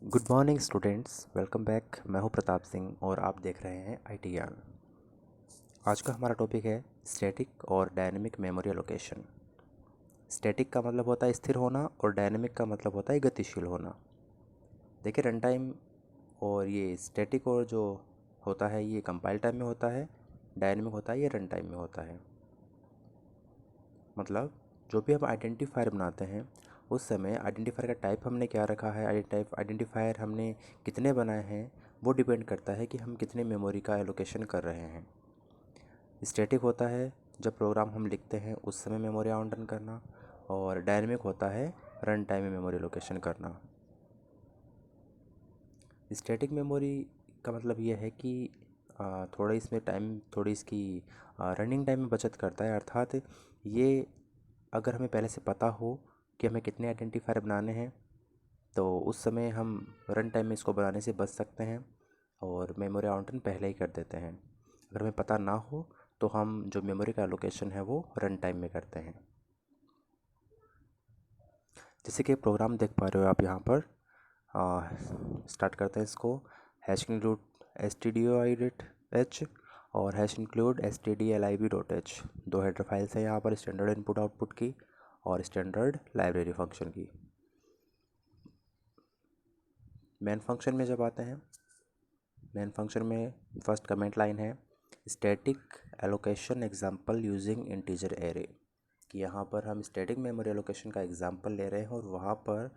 Good morning students, welcome back. मैं हूं प्रताप सिंह और आप देख रहे हैं IT ज्ञान। आज का हमारा टॉपिक है स्टैटिक और डायनेमिक मेमोरी एलोकेशन। स्टैटिक का मतलब होता है स्थिर होना और डायनेमिक का मतलब होता है गतिशील होना। देखिए, रन टाइम और ये स्टैटिक और जो होता है ये कंपाइल टाइम में होता है, डायनेमिक होता है ये रन टाइम में होता है। मतलब जो भी हम आइडेंटिफायर बनाते हैं उस समय आइडेंटिफायर का टाइप हमने क्या रखा है, आइडेंटिफायर हमने कितने बनाए हैं, वो डिपेंड करता है कि हम कितने मेमोरी का एलोकेशन कर रहे हैं। स्टैटिक होता है जब प्रोग्राम हम लिखते हैं उस समय मेमोरी आवंटन करना, और डायनेमिक होता है रन टाइम में मेमोरी एलोकेशन करना। स्टैटिक मेमोरी का मतलब ये है कि थोड़ा इसमें टाइम, थोड़ी इसकी रनिंग टाइम में बचत करता है। अर्थात ये अगर हमें पहले से पता हो कि हमें कितने आइडेंटिफायर बनाने हैं तो उस समय हम रन टाइम में इसको बनाने से बच सकते हैं और मेमोरी आवंटन पहले ही कर देते हैं। अगर हमें पता ना हो तो हम जो मेमोरी का एलोकेशन है वो रन टाइम में करते हैं। जैसे कि प्रोग्राम देख पा रहे हो आप यहाँ पर, स्टार्ट करते हैं इसको। हैश इंक्लूड stdio.h और हैश इंक्लूड stdlib.h, दो हेडर फाइल्स हैं यहाँ पर, स्टैंडर्ड इनपुट आउटपुट की और स्टैंडर्ड लाइब्रेरी फंक्शन की। मेन फंक्शन में जब आते हैं, मेन फंक्शन में फर्स्ट कमेंट लाइन है static allocation example using integer array, कि यहाँ पर हम स्टैटिक मेमोरी एलोकेशन का एग्जाम्पल ले रहे हैं और वहाँ पर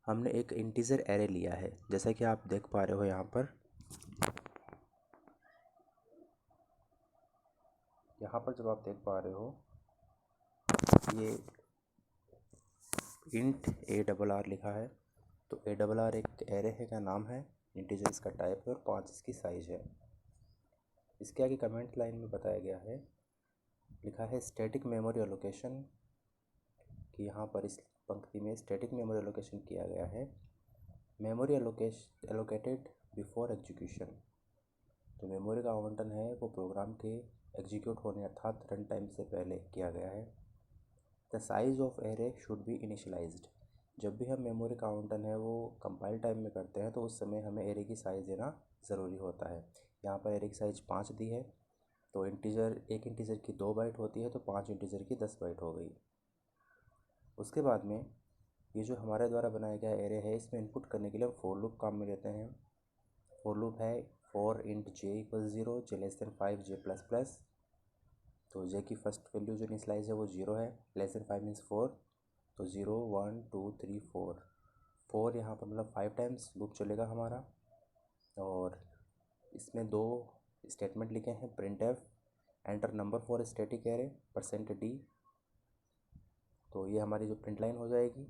हमने एक इंटीजर एरे लिया है। जैसा कि आप देख पा रहे हो यहाँ पर, जब आप देख पा रहे हो ये इंट ARR लिखा है, तो ARR एक एरे है का नाम है, इंटीजर इसका टाइप है और 5 इसकी साइज है। इसके आगे कमेंट लाइन में बताया गया है, लिखा है स्टैटिक मेमोरी एलोकेशन, कि यहाँ पर इस पंक्ति में स्टैटिक मेमोरी एलोकेशन किया गया है। मेमोरी एलोकेटेड बिफोर एग्जीक्यूशन, तो मेमोरी का आवंटन है वो प्रोग्राम के एग्जीक्यूट होने अर्थात रन टाइम से पहले किया गया है। The size of array should be initialised, जब भी हम मेमोरी का आवंटन है वो कंपाइल टाइम में करते हैं तो उस समय हमें एरे की साइज़ देना ज़रूरी होता है। यहाँ पर एरे की साइज़ 5 दी है, तो एक इंटीजर की 2 बाइट होती है तो 5 इंटीजर की 10 बाइट हो गई। उसके बाद में ये जो हमारे द्वारा बनाया गया एरे है इसमें इनपुट करने के लिए हम फॉर लूप काम में लेते हैं। फॉर लूप है for int j equal 0, j less than 5, j plus plus, तो j की फर्स्ट वैल्यू जो इनिशलाइज है वो 0 है, लेस देन 5 मीन्स 4, तो 0 1 2 3 4, 4 यहाँ पर मतलब 5 टाइम्स लूप चलेगा हमारा। और इसमें दो स्टेटमेंट लिखे हैं, print F enter number for static array %d, तो ये हमारी जो प्रिंट लाइन हो जाएगी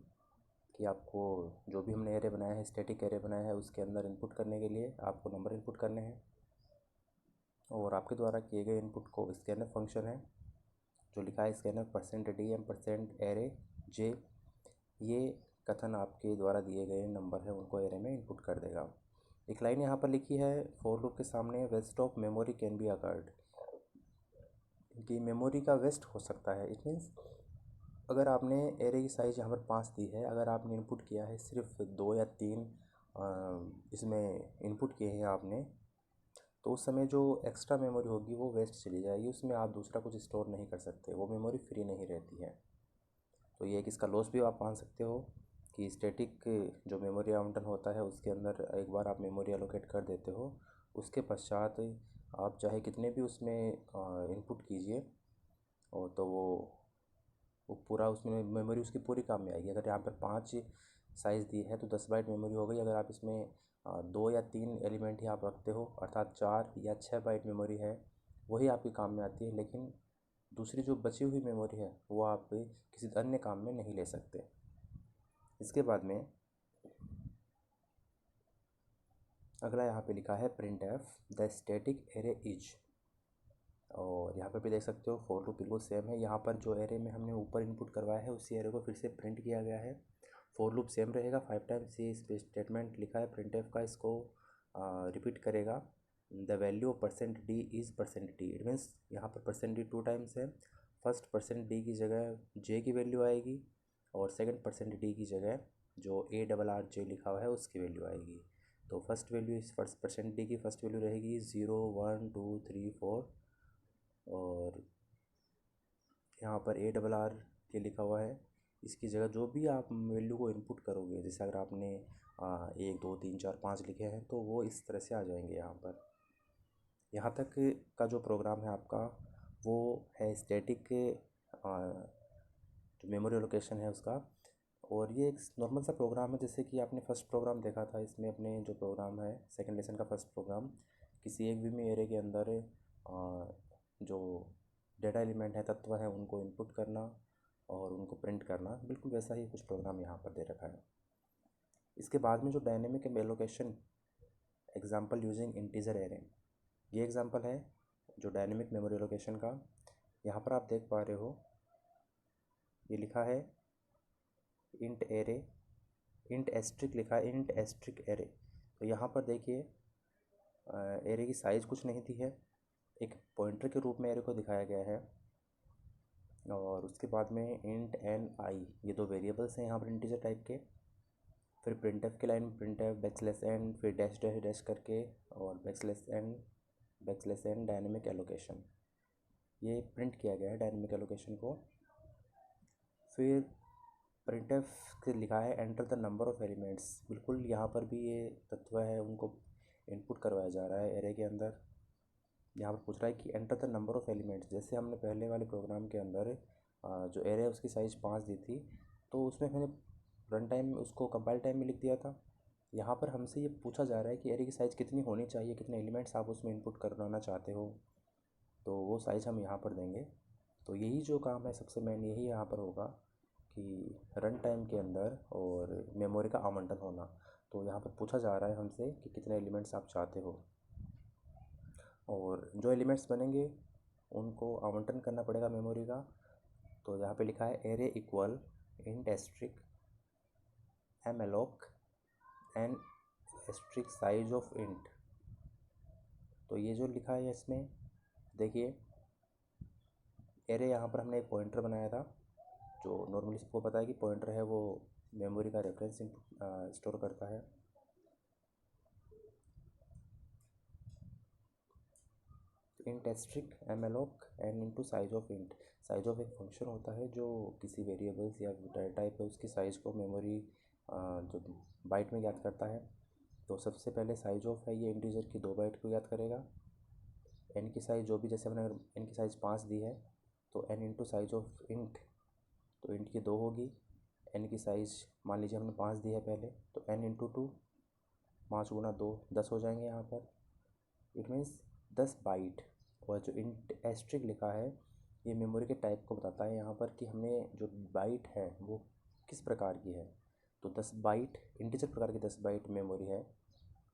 कि आपको जो भी हमने एरे बनाया है, स्टैटिक एरे बनाया है, उसके अंदर इनपुट करने के लिए आपको नंबर इनपुट करने हैं और आपके द्वारा किए गए इनपुट को स्कैनफ फंक्शन है जो लिखा है स्कैनफ %d एम %एरे जे, ये कथन आपके द्वारा दिए गए नंबर है उनको एरे में इनपुट कर देगा। एक लाइन यहाँ पर लिखी है फॉर लूप के सामने, waste of memory can be occurred, कि मेमोरी का वेस्ट हो सकता है। इट मीन्स अगर आपने एरे की साइज़ यहाँ पर 5 दी है, अगर आपने इनपुट किया है सिर्फ 2 या 3 इसमें इनपुट किए हैं आपने, तो उस समय जो एक्स्ट्रा मेमोरी होगी वो वेस्ट चली जाएगी, उसमें आप दूसरा कुछ स्टोर नहीं कर सकते, वो मेमोरी फ्री नहीं रहती है। तो ये एक इसका लॉस भी आप मान सकते हो कि स्टैटिक जो मेमोरी आवंटन होता है उसके अंदर एक बार आप मेमोरी एलोकेट कर देते हो, उसके पश्चात आप चाहे कितने भी उसमें इनपुट कीजिए और तो वो पूरा उसमें मेमोरी उसकी पूरी काम में आएगी। अगर यहाँ पर 5 साइज़ दी है तो 10 बाइट मेमोरी हो गई। अगर आप इसमें 2 या 3 एलिमेंट ही आप रखते हो अर्थात 4 या 6 बाइट मेमोरी है, वही आपके काम में आती है, लेकिन दूसरी जो बची हुई मेमोरी है वो आप किसी अन्य काम में नहीं ले सकते। इसके बाद में अगला यहाँ पे लिखा है printf the static array is, और यहाँ पर भी देख सकते हो फॉर लूप बिल्कुल सेम है। यहाँ पर जो एरे में हमने ऊपर इनपुट करवाया है उसी एरे को फिर से प्रिंट किया गया है। फॉर लूप सेम रहेगा, 5 टाइम्स ये इस पे स्टेटमेंट लिखा है प्रिंट एफ का, इसको रिपीट करेगा। The value of %d is %d, it means यहाँ पर %d 2 टाइम्स है। फर्स्ट %d की जगह j की वैल्यू आएगी और सेकंड %d की जगह जो ARRJ लिखा हुआ है उसकी वैल्यू आएगी। तो फर्स्ट वैल्यू इस फर्स्ट परसेंट डी की फर्स्ट वैल्यू रहेगी 0 1 2 3 4, और यहाँ पर ARRJ लिखा हुआ है। इसकी जगह जो भी आप वैल्यू को इनपुट करोगे, जैसे अगर आपने 1 2 3 4 5 लिखे हैं तो वो इस तरह से आ जाएंगे यहाँ पर। यहाँ तक का जो प्रोग्राम है आपका वो है स्टैटिक जो मेमोरी लोकेशन है उसका। और ये एक नॉर्मल सा प्रोग्राम है, जैसे कि आपने फर्स्ट प्रोग्राम देखा था। इसमें अपने जो प्रोग्राम है सेकंड लेसन का फर्स्ट प्रोग्राम, किसी एक भी एरे के अंदर जो डेटा एलिमेंट है, तत्व है, उनको इनपुट करना और उनको प्रिंट करना, बिल्कुल वैसा ही कुछ प्रोग्राम यहाँ पर दे रखा है। इसके बाद में जो dynamic allocation example using integer array, ये एग्जाम्पल है जो डायनेमिक मेमोरी एलोकेशन का। यहाँ पर आप देख पा रहे हो ये लिखा है इंट एरे, इंट एस्ट्रिक लिखा है, इंट एस्ट्रिक एरे। तो यहाँ पर देखिए एरे की साइज़ कुछ नहीं दी है, एक पॉइंटर के रूप में एरे को दिखाया गया है। और उसके बाद में इंट एन आई, ये दो वेरिएबल्स हैं यहाँ पर इंटीजर टाइप के। फिर प्रिंटफ की लाइन प्रिंटफ बैकस्लैश एन, फिर डैश डैश डैश करके, और बैकस्लैश एन डायनेमिक एलोकेशन, ये प्रिंट किया गया है डायनेमिक एलोकेशन को। फिर प्रिंटफ से लिखा है enter the number of elements, बिल्कुल यहाँ पर भी ये तत्व है उनको इनपुट करवाया जा रहा है एरे के अंदर। यहाँ पर पूछ रहा है कि enter the number of elements, जैसे हमने पहले वाले प्रोग्राम के अंदर जो एरे है उसकी साइज़ 5 दी थी, तो उसमें मैंने रन टाइम उसको कंपाइल टाइम में लिख दिया था। यहाँ पर हमसे ये पूछा जा रहा है कि एरे की साइज़ कितनी होनी चाहिए, कितने एलिमेंट्स आप उसमें इनपुट करवाना चाहते हो, तो वो साइज़ हम यहाँ पर देंगे। तो यही जो काम है सबसे मेन यही यहाँ पर होगा कि रन टाइम के अंदर और मेमोरी का आवंटन होना। तो यहाँ पर पूछा जा रहा है हमसे कि कितने एलिमेंट्स आप चाहते हो, और जो एलिमेंट्स बनेंगे उनको आवंटन करना पड़ेगा मेमोरी का। तो यहाँ पे लिखा है array equal int asterisk malloc n asterisk size of int. तो ये जो लिखा है इसमें देखिए, एरे यहाँ पर हमने एक पॉइंटर बनाया था, जो नॉर्मली सबको पता है कि पॉइंटर है वो मेमोरी का रेफरेंस स्टोर करता है। Int asterisk malloc n into size of int, size of एक फंक्शन होता है जो किसी वेरिएबल्स या डाटा टाइप है उसकी साइज़ को मेमोरी जो बाइट में ज्ञात करता है। तो सबसे पहले साइज ऑफ है ये इंटीजर की 2 बाइट को ज्ञात करेगा। एन की साइज़ जो भी, जैसे हमने एन की साइज़ 5 दी है तो n into size of int, तो इंट की 2 होगी। एन की साइज़ मान लीजिए हमने 5 दी है पहले, तो एन इंटू 2, 5 गुना 2 10 हो जाएंगे यहाँ पर। It means 10 byte. और जो इंट एस्ट्रिक लिखा है ये मेमोरी के टाइप को बताता है यहाँ पर कि हमने जो बाइट है वो किस प्रकार की है। तो 10 बाइट इंटीजर प्रकार की 10 बाइट मेमोरी है,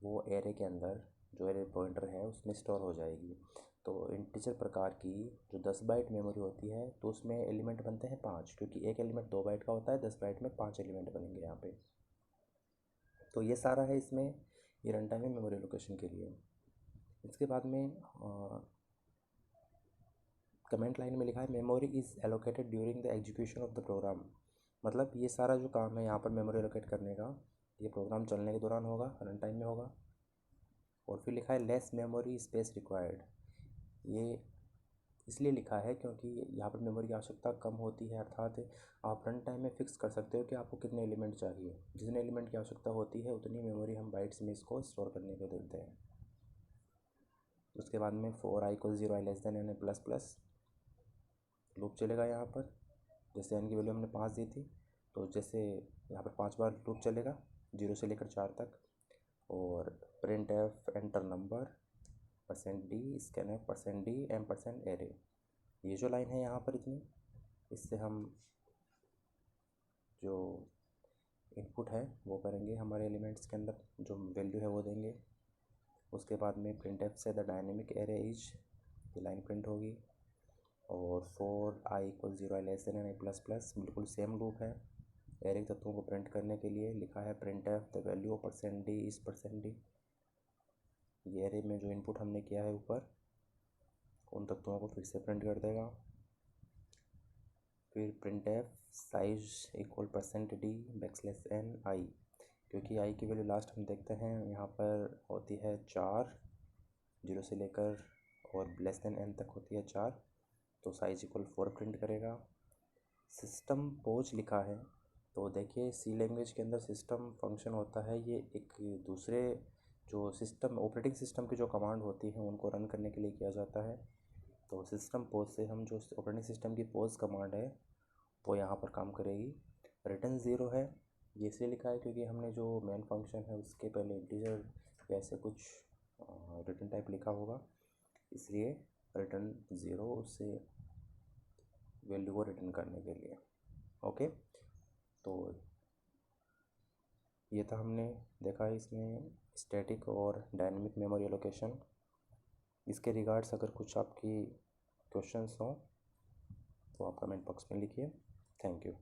वो एरे के अंदर जो एरे पॉइंटर है उसमें स्टोर हो जाएगी। तो इंटीजर प्रकार की जो 10 बाइट मेमोरी होती है तो उसमें एलिमेंट बनते हैं 5, क्योंकि एक एलिमेंट 2 बाइट का होता है, 10 बाइट में 5 एलिमेंट बनेंगे यहाँ पे। तो ये सारा है इसमें, ये रन टाइम है मेमोरी लोकेशन के लिए। इसके बाद में कमेंट लाइन में लिखा है memory is allocated during the execution of the program. मतलब ये सारा जो काम है यहाँ पर मेमोरी एलोकेट करने का, ये प्रोग्राम चलने के दौरान होगा, रन टाइम में होगा। और फिर लिखा है लेस मेमोरी स्पेस रिक्वायर्ड, ये इसलिए लिखा है क्योंकि यहाँ पर मेमोरी की आवश्यकता कम होती है, अर्थात आप रन टाइम में फ़िक्स कर सकते हो कि आपको कितने एलिमेंट चाहिए। जितने एलिमेंट की आवश्यकता होती है उतनी मेमोरी हम बाइट्स में इसको स्टोर करने को देते हैं। उसके बाद में for i equal 0 i less than n plus plus loop चलेगा यहाँ पर। जैसे एन की वैल्यू हमने 5 दी थी, तो जैसे यहाँ पर 5 बार लूप चलेगा 0 से लेकर 4 तक। और printf enter number %d scanf %d m array, ये जो लाइन है यहाँ पर इतनी, इससे हम जो इनपुट है वो करेंगे, हमारे एलिमेंट्स के अंदर जो वैल्यू है वो देंगे। उसके बाद में प्रिंट एफ से द डायनेमिक एरे इज, ये लाइन प्रिंट होगी। और for i equal 0 i less than n i plus plus, बिल्कुल सेम लूप है। एरे तत्वों को प्रिंट करने के लिए लिखा है printf the value of %d is %d। ये एरे में जो इनपुट हमने किया है ऊपर, उन तत्वों को फिर से प्रिंट कर देगा। फिर print F size equal %d\n i, क्योंकि i की वैल्यू लास्ट हम देखते हैं यहाँ पर होती है 4, 0 से लेकर और n तक होती है 4, तो साइज इक्वल 4 प्रिंट करेगा। सिस्टम पोज लिखा है, तो देखिए सी लैंग्वेज के अंदर सिस्टम फंक्शन होता है, ये एक दूसरे जो सिस्टम ऑपरेटिंग सिस्टम की जो कमांड होती है उनको रन करने के लिए किया जाता है। तो सिस्टम पोज से हम जो ऑपरेटिंग सिस्टम की पोज कमांड है वो यहाँ पर काम करेगी। रिटर्न 0 है, ये इसलिए लिखा है क्योंकि हमने जो मेन फंक्शन है उसके पहले इंटीजर या ऐसे कुछ रिटर्न टाइप लिखा होगा, इसलिए रिटर्न 0 उससे वैल्यू को रिटर्न करने के लिए। ओके, तो ये था हमने देखा है इसमें स्टैटिक और डायनेमिक मेमोरी एलोकेशन। इसके रिगार्ड्स अगर कुछ आपकी क्वेश्चंस हों तो आप कमेंट बॉक्स में लिखिए। Thank you.